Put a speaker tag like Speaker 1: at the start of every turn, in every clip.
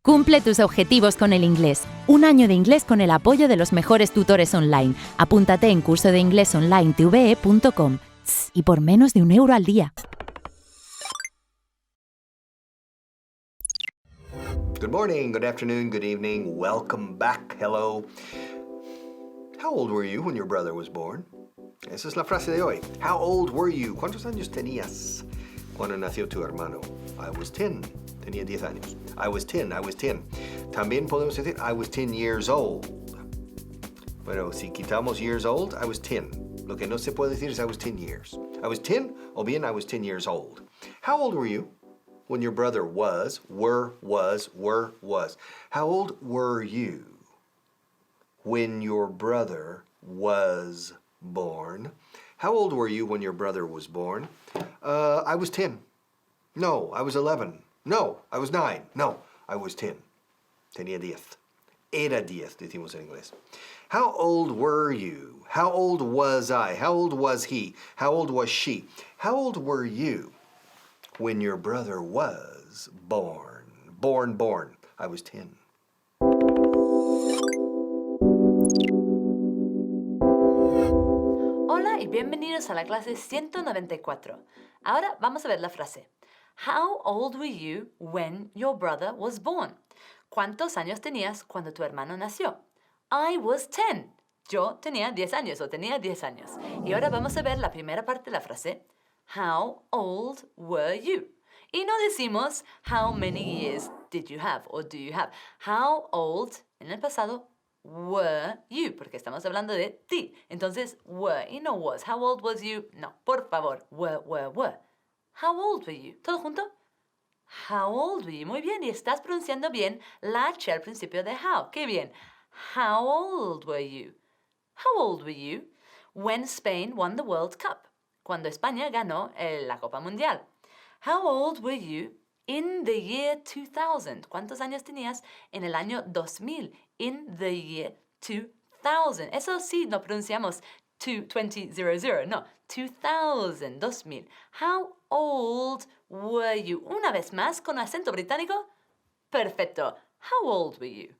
Speaker 1: Cumple tus objetivos con el inglés. Un año de inglés con el apoyo de los mejores tutores online. Apúntate en curso de Inglés Online TVE.com y por menos de €1 al día.
Speaker 2: Good morning, good afternoon, good evening. Welcome back. Hello. How old were you when your brother was born? Esa es la frase de hoy. How old were you? ¿Cuántos años tenías cuando nació tu hermano? I was 10. Tenía 10 años. I was 10. También podemos decir I was 10 years old. Bueno, si quitamos years old, I was 10. Lo que no se puede decir es I was 10 years. I was 10 o bien I was 10 years old. How old were you when your brother was? How old were you when your brother was born? How old were you when your brother was born? I was 10. No, I was 11. No, I was 9. No, I was 10. Tenía 10. Era 10, decimos en inglés. How old were you? How old was I? How old was he? How old was she? How old were you when your brother was born? Born. I was 10.
Speaker 3: Hola y bienvenidos a la clase 194. Ahora vamos a ver la frase. How old were you when your brother was born? ¿Cuántos años tenías cuando tu hermano nació? I was 10. Yo tenía 10 años o tenía 10 años. Y ahora vamos a ver la primera parte de la frase. How old were you? Y no decimos how many years did you have o do you have. How old en el pasado were you, porque estamos hablando de ti. Entonces, were y no was. How old was you? No, por favor, were. How old were you? ¿Todo junto? How old were you? Muy bien, y estás pronunciando bien la H al principio de how. ¡Qué bien! How old were you? How old were you when Spain won the World Cup? Cuando España ganó la Copa Mundial. How old were you in the year 2000? ¿Cuántos años tenías en el año 2000? In the year 2000. Eso sí, no pronunciamos 2000, no. 2000, 2000. How old were you? Una vez más, con acento británico. Perfecto. How old were you?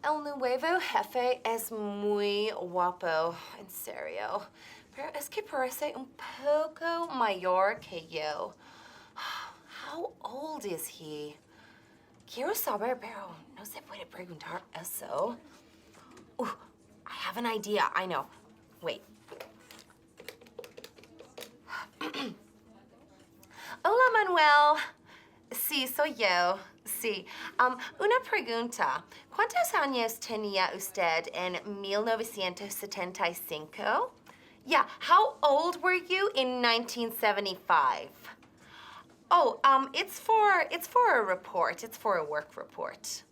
Speaker 4: El nuevo jefe es muy guapo, en serio. Pero es que parece un poco mayor que yo. How old is he? Quiero saber, pero no se puede preguntar eso. I have an idea, I know. Wait. Hola, Manuel. Sí, soy yo. Sí. Una pregunta. ¿Cuántos años tenía usted en 1975? Yeah, how old were you in 1975? Oh, it's for a report. It's for a work report.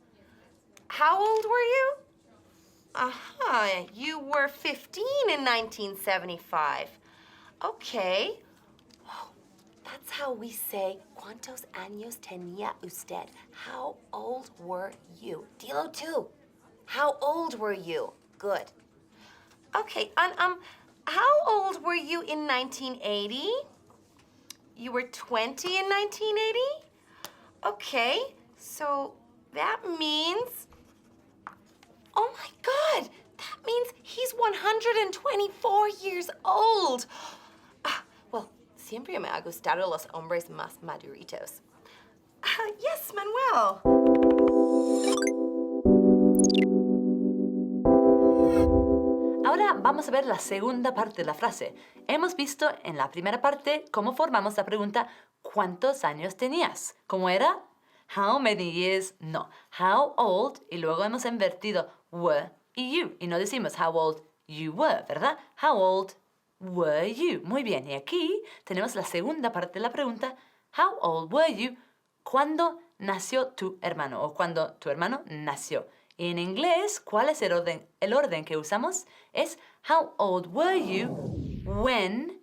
Speaker 4: How old were you? You were 15 in 1975. Okay. Oh, that's how we say, ¿cuántos años tenía usted? How old were you? Dilo tú. How old were you? Good. Okay, how old were you in 1980? You were 20 in 1980? Okay, so that means... Oh my God! That means he's 124 years old! Well, siempre me ha gustado los hombres más maduritos. Yes, Manuel.
Speaker 3: Ahora vamos a ver la segunda parte de la frase. Hemos visto en la primera parte cómo formamos la pregunta ¿cuántos años tenías? ¿Cómo era? How many years? No. How old? Y luego hemos invertido were y you. Y no decimos how old you were, ¿verdad? How old were you? Muy bien. Y aquí tenemos la segunda parte de la pregunta. How old were you? ¿Cuándo nació tu hermano? O cuando tu hermano nació. En inglés, ¿cuál es el orden? El orden que usamos es how old were you when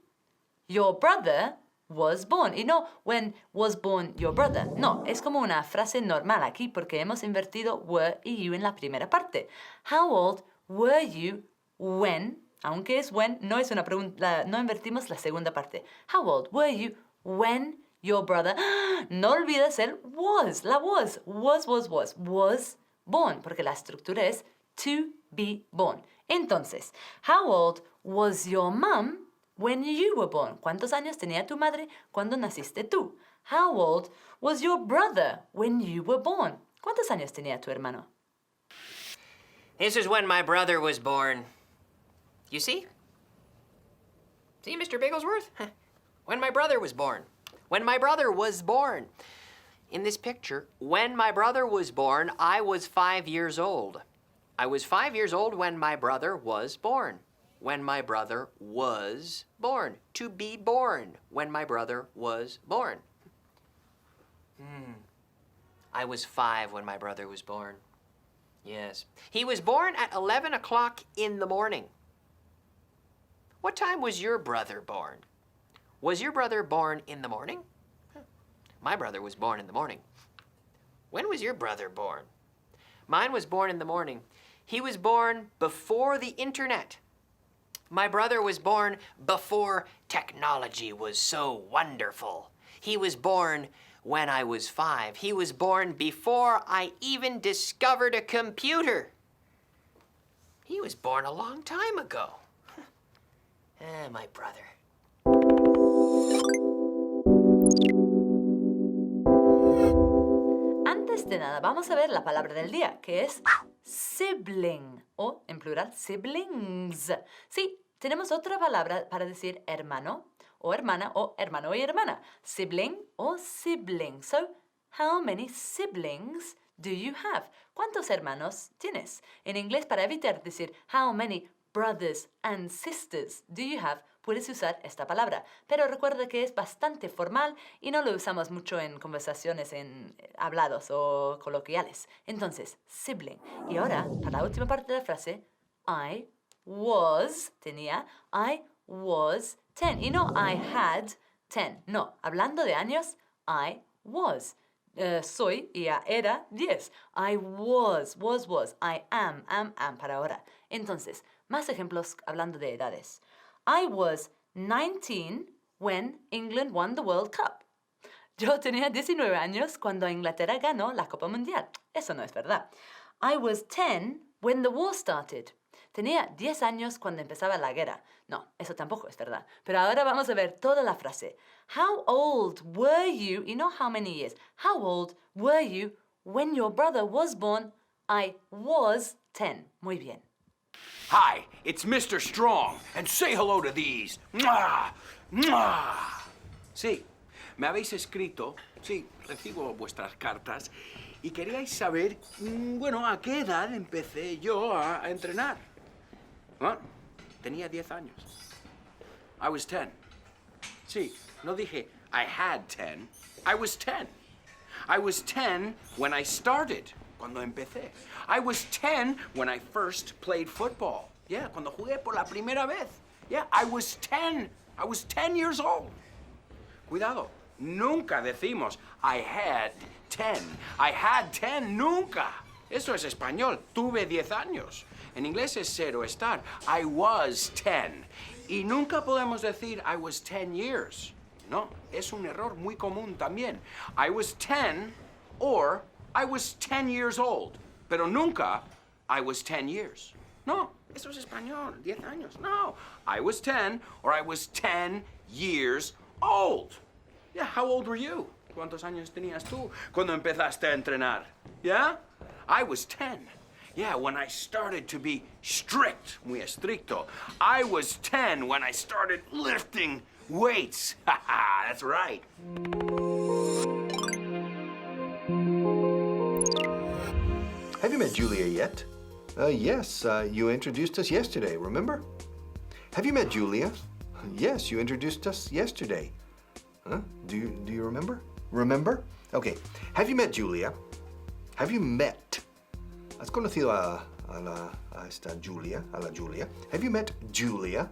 Speaker 3: your brother was born. Y no when was born your brother. No, es como una frase normal aquí porque hemos invertido were y you en la primera parte. How old were you when, aunque es when, no es una pregunta, no invertimos la segunda parte. How old were you when your brother. No olvides el was, la was born, porque la estructura es to be born. Entonces, how old was your mom when you were born? ¿Cuántos años tenía tu madre cuando naciste tú? How old was your brother when you were born? ¿Cuántos años tenía tu hermano?
Speaker 5: This is when my brother was born. You see? See, Mr. Bigglesworth? When my brother was born. When my brother was born. In this picture, when my brother was born, I was 5 years old. I was 5 years old when my brother was born. When my brother was born. To be born. When my brother was born. I was 5 when my brother was born. Yes. He was born at 11 o'clock in the morning. What time was your brother born? Was your brother born in the morning? My brother was born in the morning. When was your brother born? Mine was born in the morning. He was born before the internet. My brother was born before technology was so wonderful. He was born when I was 5. He was born before I even discovered a computer. He was born a long time ago. My brother.
Speaker 3: Antes de nada, vamos a ver la palabra del día, que es sibling, o en plural, siblings. Sí, tenemos otra palabra para decir hermano, o hermana, o hermano y hermana. Sibling o sibling. So, how many siblings do you have? ¿Cuántos hermanos tienes? En inglés, para evitar decir how many brothers and sisters do you have, puedes usar esta palabra. Pero recuerda que es bastante formal y no lo usamos mucho en conversaciones hablados o coloquiales. Entonces, sibling. Y ahora, para la última parte de la frase, I was 10. Y no I had 10. No, hablando de años, I was. Soy y era 10. I was. I am para ahora. Entonces, más ejemplos hablando de edades. I was 19 when England won the World Cup. Yo tenía 19 años cuando Inglaterra ganó la Copa Mundial. Eso no es verdad. I was 10 when the war started. Tenía 10 años cuando empezaba la guerra. No, eso tampoco es verdad. Pero ahora vamos a ver toda la frase. How old were you, y no how many years, how old were you when your brother was born? I was 10. Muy bien.
Speaker 6: Hi, it's Mr. Strong, and say hello to these. ¡Mua! ¡Mua! Sí, me habéis escrito, sí, recibo vuestras cartas, y queríais saber, bueno, a qué edad empecé yo a entrenar. Bueno, tenía 10 años. I was 10. Sí, no dije I had 10. I was 10. I was 10 when I started, cuando empecé. I was 10 when I first played football. Yeah, cuando jugué por la primera vez. Yeah, I was 10. I was 10 years old. Cuidado, nunca decimos I had 10. I had 10, nunca. Eso es español. Tuve 10 años. En inglés es ser o estar. I was 10. Y nunca podemos decir I was 10 years. No, es un error muy común también. I was 10 or I was 10 years old. Pero nunca I was 10 years. No, eso es español, 10 años. No, I was 10 or I was 10 years old. Yeah, how old were you? ¿Cuántos años tenías tú cuando empezaste a entrenar? Yeah? I was 10. Yeah, when I started to be strict, muy estricto. I was 10 when I started lifting weights. Haha, that's right.
Speaker 2: Have you met Julia yet? Yes, you introduced us yesterday, remember? Have you met Julia? Yes, you introduced us yesterday. Huh? Do you remember? Remember? Okay. Have you met Julia? Have you met? ¿Has conocido a esta Julia, a la Julia? Have you met Julia?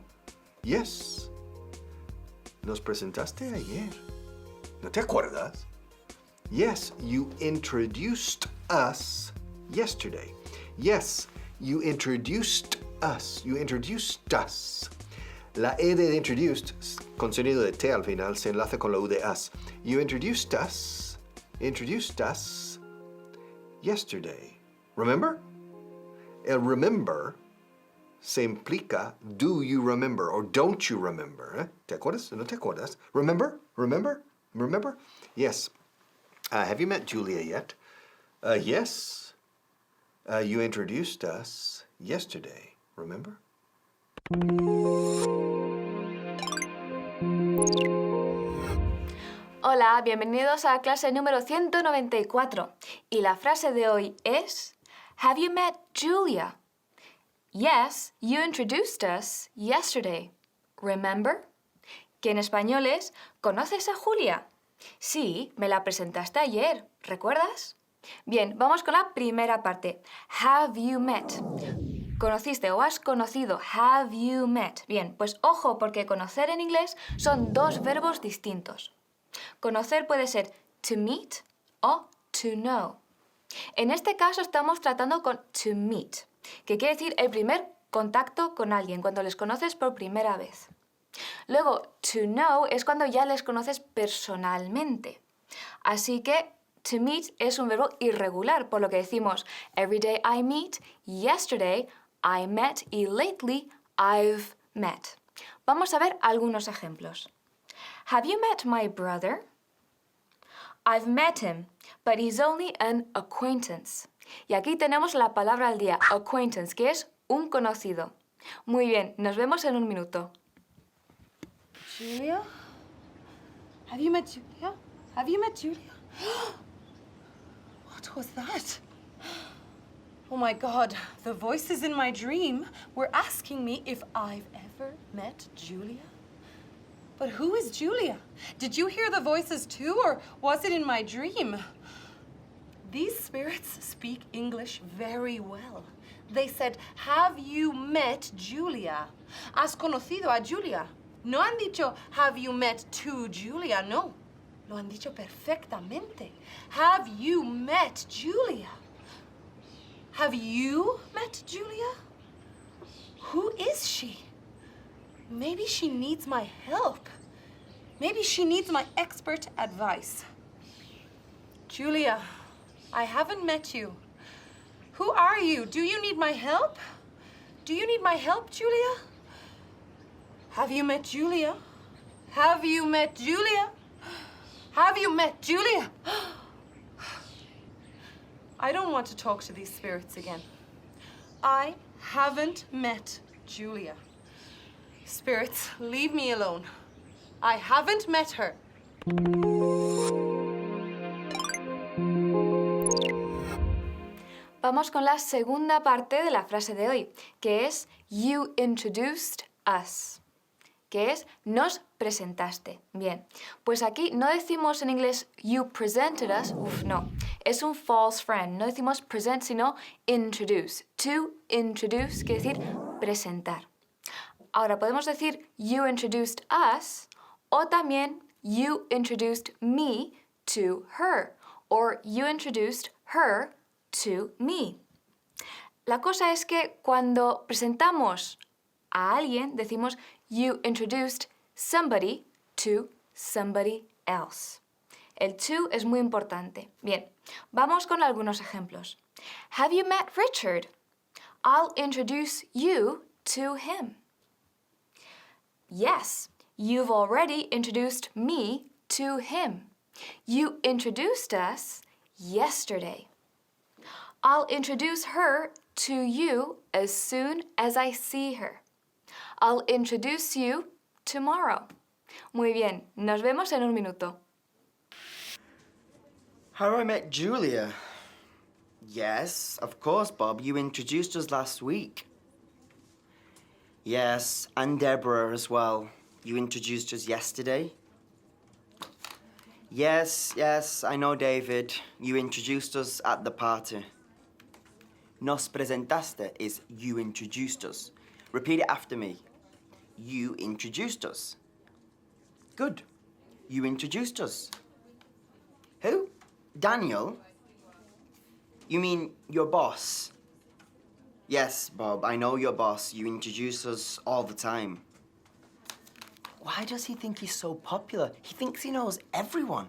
Speaker 2: Yes. Nos presentaste ayer. ¿No te acuerdas? Yes, you introduced us yesterday. Yes, you introduced us. You introduced us. La E de introduced, con sonido de T al final, se enlaza con la U de us. You introduced us yesterday. Remember? El remember se implica do you remember or don't you remember. ¿Eh? ¿Te acuerdas? ¿No te acuerdas? Remember? Remember? Remember? Yes. Have you met Julia yet? Yes. You introduced us yesterday. Remember?
Speaker 7: Hola, bienvenidos a la clase número 194. Y la frase de hoy es Have you met Julia? Yes, you introduced us yesterday. Remember? Que en español es ¿conoces a Julia? Sí, me la presentaste ayer. ¿Recuerdas? Bien, vamos con la primera parte. Have you met? ¿Conociste o has conocido? Have you met? Bien, pues ojo porque conocer en inglés son dos verbos distintos. Conocer puede ser to meet o to know. En este caso estamos tratando con to meet, que quiere decir el primer contacto con alguien, cuando les conoces por primera vez. Luego, to know es cuando ya les conoces personalmente. Así que to meet es un verbo irregular, por lo que decimos every day I meet, yesterday I met y lately I've met. Vamos a ver algunos ejemplos. Have you met my brother? I've met him, but he's only an acquaintance. Y aquí tenemos la palabra al día, acquaintance, que es un conocido. Muy bien, nos vemos en un minuto.
Speaker 8: Julia? Have you met Julia? Have you met Julia? What was that? Oh my God, the voices in my dream were asking me if I've ever met Julia. But who is Julia? Did you hear the voices too, or was it in my dream? These spirits speak English very well. They said, have you met Julia? ¿Has conocido a Julia? No han dicho, have you met to Julia? No. Lo han dicho perfectamente. Have you met Julia? Have you met Julia? Who is she? Maybe she needs my help. Maybe she needs my expert advice. Julia, I haven't met you. Who are you? Do you need my help? Do you need my help, Julia? Have you met Julia? Have you met Julia? Have you met Julia? I don't want to talk to these spirits again. I haven't met Julia. Spirits, leave me alone. I haven't met her.
Speaker 7: Vamos con la segunda parte de la frase de hoy, que es You introduced us, que es nos presentaste. Bien, pues aquí no decimos en inglés You presented us, no, es un false friend, no decimos present sino introduce. To introduce quiere decir presentar. Ahora podemos decir You introduced us o también You introduced me to her or You introduced her to me. La cosa es que cuando presentamos a alguien decimos You introduced somebody to somebody else. El to es muy importante. Bien, vamos con algunos ejemplos. Have you met Richard? I'll introduce you to him. Yes, you've already introduced me to him. You introduced us yesterday. I'll introduce her to you as soon as I see her. I'll introduce you tomorrow. Muy bien, nos vemos en un minuto.
Speaker 9: How I met Julia? Yes, of course, Bob. You introduced us last week. Yes, and Deborah as well. You introduced us yesterday. Yes, I know, David. You introduced us at the party. Nos presentaste is you introduced us. Repeat it after me. You introduced us. Good. You introduced us. Who? Daniel? You mean your boss? Yes, Bob, I know your boss. You introduce us all the time. Why does he think he's so popular? He thinks he knows everyone.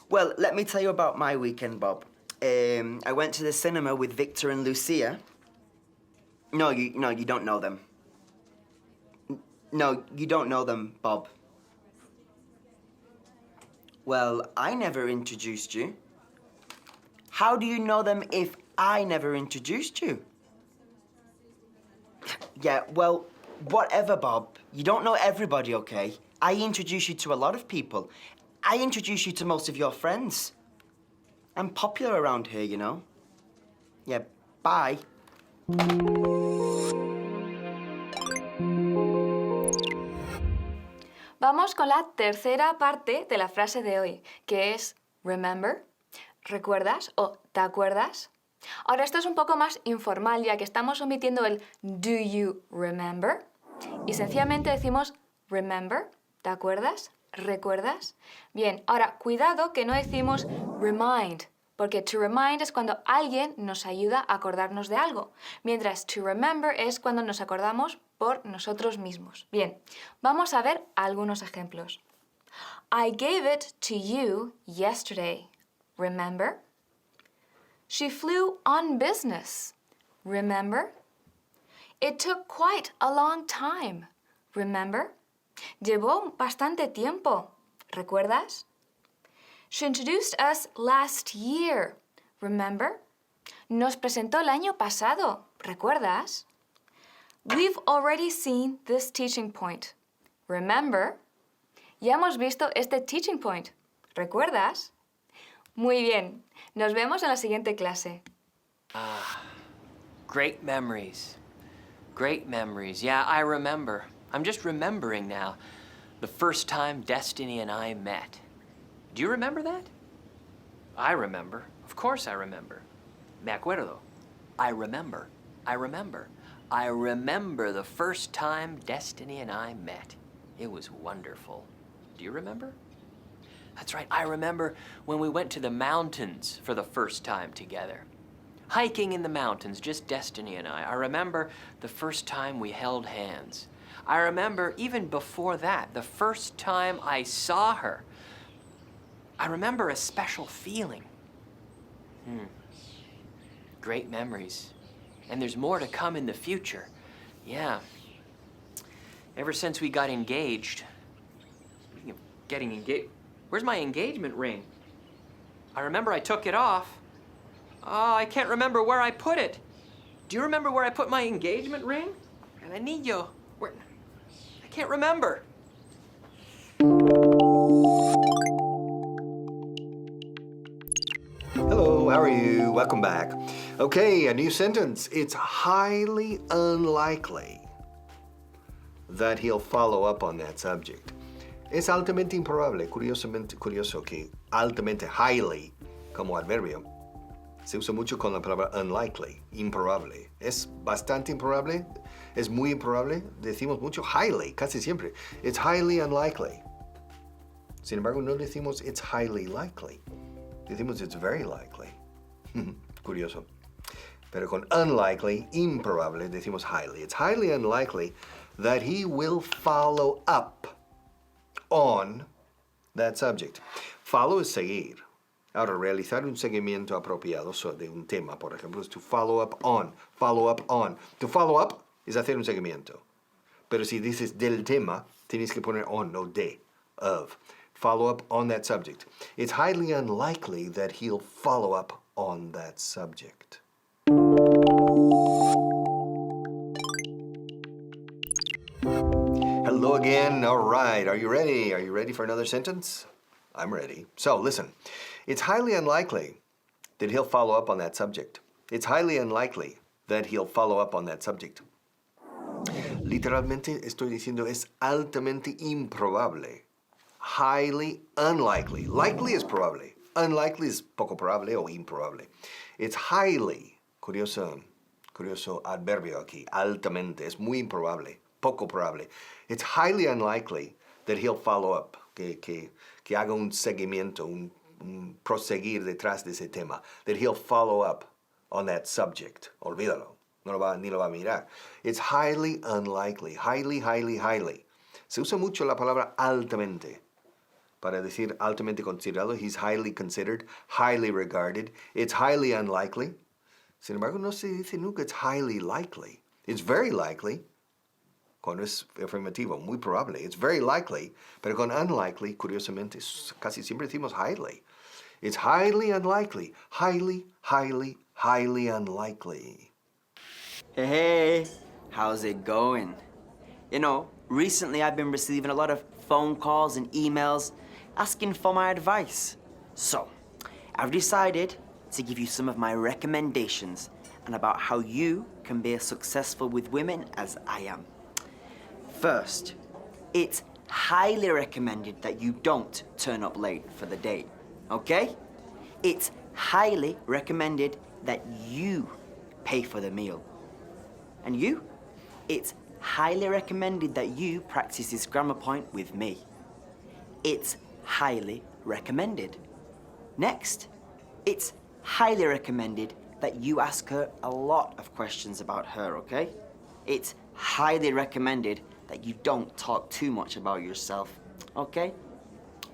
Speaker 9: Well, let me tell you about my weekend, Bob. I went to the cinema with Victor and Lucia. No, you don't know them. No, you don't know them, Bob. Well, I never introduced you. How do you know them if I never introduced you? Yeah, well, whatever, Bob. You don't know everybody, okay? I introduce you to a lot of people. I introduce you to most of your friends. I'm popular around here, you know. Yeah, bye.
Speaker 7: Vamos con la tercera parte de la frase de hoy, que es remember, ¿recuerdas o te acuerdas? Ahora esto es un poco más informal ya que estamos omitiendo el do you remember y sencillamente decimos remember, ¿te acuerdas? ¿Recuerdas? Bien, ahora cuidado que no decimos remind, porque to remind es cuando alguien nos ayuda a acordarnos de algo, mientras to remember es cuando nos acordamos por nosotros mismos. Bien, vamos a ver algunos ejemplos. I gave it to you yesterday. Remember? She flew on business. Remember? It took quite a long time. Remember? Llevó bastante tiempo. ¿Recuerdas? She introduced us last year. Remember? Nos presentó el año pasado. ¿Recuerdas? We've already seen this teaching point. Remember? Ya hemos visto este teaching point. ¿Recuerdas? Muy bien. Nos vemos en la siguiente clase.
Speaker 5: Great memories. Great memories. Yeah, I remember. I'm just remembering now. The first time Destiny and I met. Do you remember that? I remember. Of course I remember. Me acuerdo. I remember. I remember. I remember the first time Destiny and I met. It was wonderful. Do you remember? That's right, I remember when we went to the mountains for the first time together. Hiking in the mountains, just Destiny and I. I remember the first time we held hands. I remember even before that, the first time I saw her. I remember a special feeling. Great memories. And there's more to come in the future. Yeah. Ever since we got engaged. Speaking of getting engaged, where's my engagement ring? I remember I took it off. Oh, I can't remember where I put it. Do you remember where I put my engagement ring? El anillo. Where? I can't remember.
Speaker 2: Hello, how are you? Welcome back. Okay, a new sentence. It's highly unlikely that he'll follow up on that subject. Es altamente improbable, curioso que altamente, highly, como adverbio, se usa mucho con la palabra unlikely, improbable. Es bastante improbable, es muy improbable, decimos mucho highly, casi siempre. It's highly unlikely. Sin embargo, no decimos it's highly likely. Decimos it's very likely. Curioso. Pero con unlikely, improbable, decimos highly. It's highly unlikely that he will follow up on that subject. Follow es seguir. Ahora, realizar un seguimiento apropiado de un tema, por ejemplo, es to follow up on. Follow up on. To follow up es hacer un seguimiento. Pero si dices del tema, tienes que poner on, no de, of. Follow up on that subject. It's highly unlikely that he'll follow up on that subject. Hello again. All right. Are you ready? Are you ready for another sentence? I'm ready. So listen. It's highly unlikely that he'll follow up on that subject. It's highly unlikely that he'll follow up on that subject. Literalmente estoy diciendo es altamente improbable. Highly unlikely. Likely is probable. Unlikely is poco probable o improbable. It's highly, curioso adverbio aquí, altamente, es muy improbable, poco probable. It's highly unlikely that he'll follow up, que haga un seguimiento, un proseguir detrás de ese tema, that he'll follow up on that subject. Olvídalo, ni lo va a mirar. It's highly unlikely, highly, Se usa mucho la palabra altamente para decir altamente considerado. He's highly considered, highly regarded. It's highly unlikely. Sin embargo, no se dice nunca it's highly likely. It's very likely. Cuando es afirmativo, muy probable. It's very likely. Pero con unlikely, curiosamente, casi siempre decimos highly. It's highly unlikely. Highly, highly, highly unlikely.
Speaker 9: Hey, how's it going? You know, recently I've been receiving a lot of phone calls and emails asking for my advice. So, I've decided to give you some of my recommendations and about how you can be as successful with women as I am. First, it's highly recommended that you don't turn up late for the date, okay? It's highly recommended that you pay for the meal. And you, it's highly recommended that you practice this grammar point with me. It's highly recommended. Next, it's highly recommended that you ask her a lot of questions about her, okay? It's highly recommended that you don't talk too much about yourself, okay?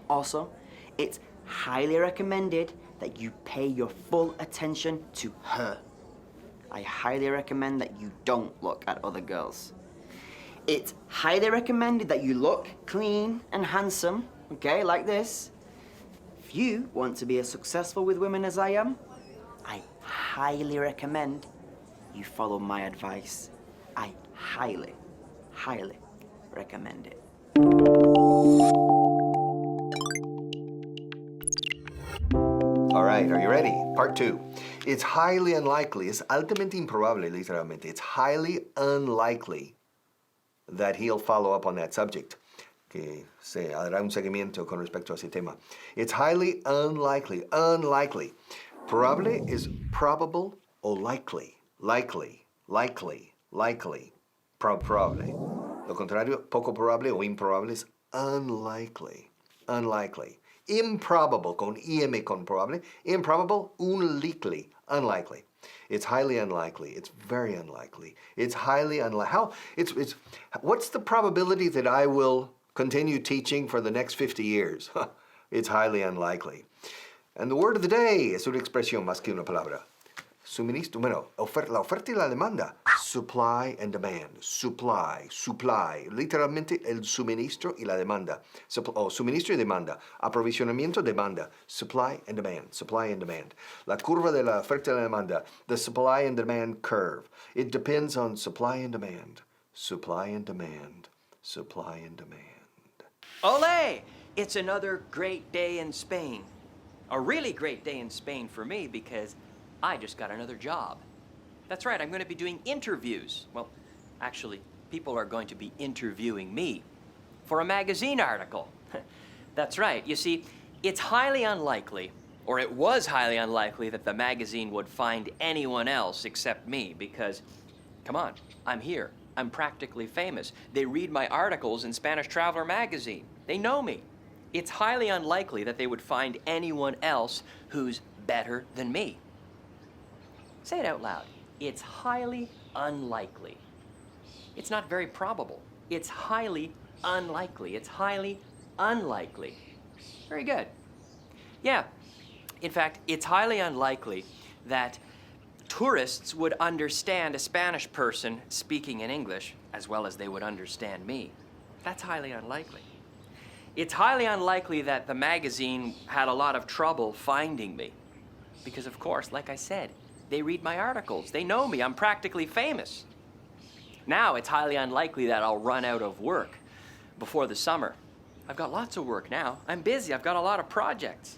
Speaker 9: Also, it's highly recommended that you pay your full attention to her. I highly recommend that you don't look at other girls. It's highly recommended that you look clean and handsome, okay, like this. If you want to be as successful with women as I am, I highly recommend you follow my advice. I highly, highly recommend it.
Speaker 2: All right, are you ready? Part 2. It's highly unlikely, es altamente improbable, literalmente. It's highly unlikely that he'll follow up on that subject. Que se hará un seguimiento con respecto a ese tema. It's highly unlikely, unlikely. Probable is probable o likely. Likely, likely, likely. Probable. Lo contrario, poco probable o improbable es unlikely, unlikely. Improbable, con im con probable. Improbable, unlikely, unlikely. It's highly unlikely. It's very unlikely. It's highly unlikely. What's the probability that I will continue teaching for the next 50 years? It's highly unlikely. And the word of the day es una expresión más que una palabra. Suministro, bueno, la oferta y la demanda. Supply and demand. Supply, supply. Literalmente el suministro y la demanda. Suministro y demanda. Aprovisionamiento, demanda. Supply and demand. Supply and demand. La curva de la oferta y la demanda. The supply and demand curve. It depends on supply and demand. Supply and demand. Supply and demand.
Speaker 5: Ole! It's another great day in Spain. A really great day in Spain for me because I just got another job. That's right, I'm going to be doing interviews. Well, actually, people are going to be interviewing me for a magazine article. That's right. You see, it's highly unlikely, or it was highly unlikely, that the magazine would find anyone else except me because, come on, I'm here. I'm practically famous. They read my articles in Spanish Traveler magazine. They know me. It's highly unlikely that they would find anyone else who's better than me. Say it out loud. It's highly unlikely. It's not very probable. It's highly unlikely. It's highly unlikely. Very good. Yeah. In fact, it's highly unlikely that tourists would understand a Spanish person speaking in English as well as they would understand me. That's highly unlikely. It's highly unlikely that the magazine had a lot of trouble finding me. Because, of course, like I said, they read my articles. They know me. I'm practically famous. Now, it's highly unlikely that I'll run out of work before the summer. I've got lots of work now. I'm busy. I've got a lot of projects.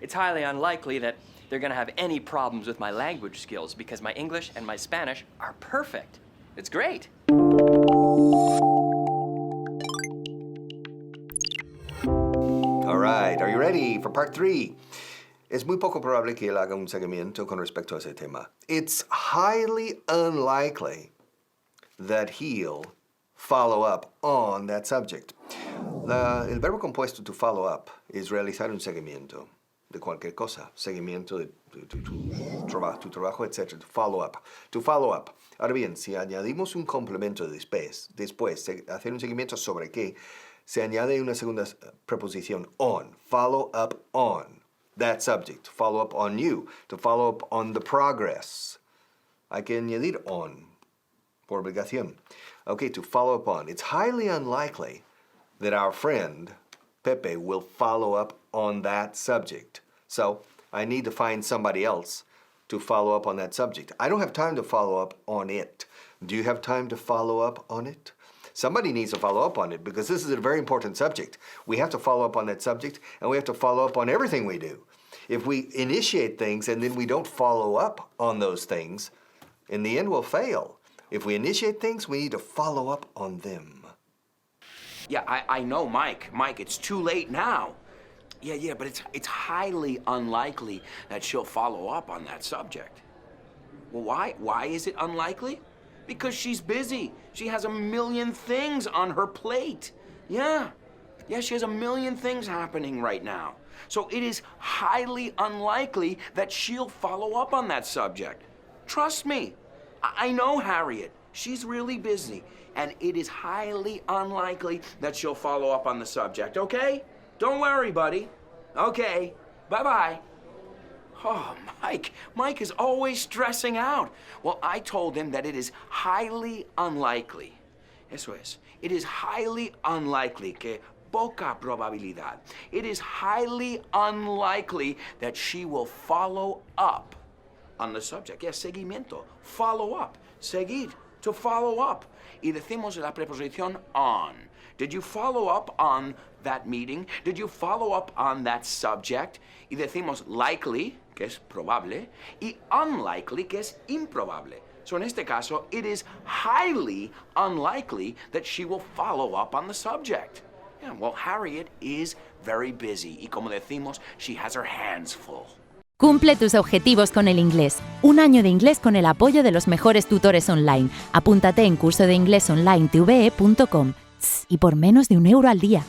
Speaker 5: It's highly unlikely that they're going to have any problems with my language skills because my English and my Spanish are perfect. It's great.
Speaker 2: All right, are you ready for part 3? Es muy poco probable que él haga un seguimiento con respecto a ese tema. It's highly unlikely that he'll follow up on that subject. El verbo compuesto to follow up es realizar un seguimiento. de cualquier cosa, seguimiento de tu trabajo, etc. To follow up. To follow up. Ahora bien, si añadimos un complemento después, hacer un seguimiento sobre qué, se añade una segunda preposición, on. Follow up on that subject. Follow up on you. To follow up on the progress. Hay que añadir on, por obligación. Okay, to follow up on. It's highly unlikely that our friend, Pepe, will follow up on that subject. So, I need to find somebody else to follow up on that subject. I don't have time to follow up on it. Do you have time to follow up on it? Somebody needs to follow up on it because this is a very important subject. We have to follow up on that subject and we have to follow up on everything we do. If we initiate things and then we don't follow up on those things, in the end we'll fail. If we initiate things, we need to follow up on them.
Speaker 6: Yeah, I know, Mike. Mike, it's too late now. Yeah, but it's highly unlikely that she'll follow up on that subject. Well, why? Why is it unlikely? Because she's busy. She has a million things on her plate. Yeah, she has a million things happening right now. So it is highly unlikely that she'll follow up on that subject. Trust me. I know Harriet. She's really busy. And it is highly unlikely that she'll follow up on the subject, okay? Don't worry, buddy. Okay, bye-bye. Oh, Mike is always stressing out. Well, I told him that it is highly unlikely. Eso es. It is highly unlikely, que poca probabilidad. It is highly unlikely that she will follow up on the subject. Yes, seguimiento. Follow up. Seguir. To follow up. Y decimos la preposición on. Did you follow up on that meeting? Did you follow up on that subject? Y decimos likely, que es probable, y unlikely, que es improbable. So in este caso, it is highly unlikely that she will follow up on the subject. Yeah, well, Harriet is very busy. Y como decimos, she has her hands full.
Speaker 1: Cumple tus objetivos con el inglés. Un año de inglés con el apoyo de los mejores tutores online. Apúntate en curso de inglés online TVE.com y por menos de €1 al día.